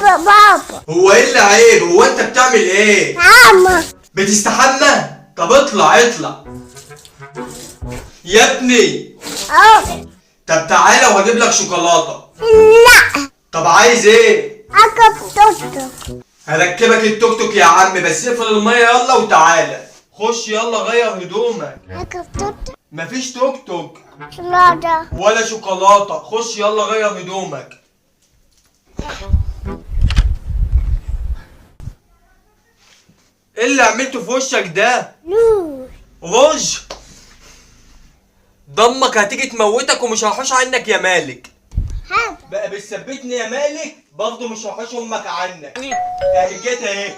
بابا. هو ايه اللي عيب؟ هو انت بتعمل ايه؟ ماما. بتستحمى؟ طب اطلع اطلع يا ابني. طب تعالى وهجيب لك شوكولاته. لا. طب عايز ايه؟ اركب توك توك. هركبك التوك توك يا عم، بس اقفل الميه يلا وتعالى. خش يلا غير هدومك. اركب توك توك. مفيش توك توك شوكولاتة. ولا شوكولاته. خش يلا غير هدومك. ايه اللي عملته في وشك ده؟ نور. رج. ضمك هتيجي تموتك ومش هحوش عنك يا مالك. هذا. بقى بتثبتني يا مالك برضه مش هحوش امك عنك. اهي جيت اهي.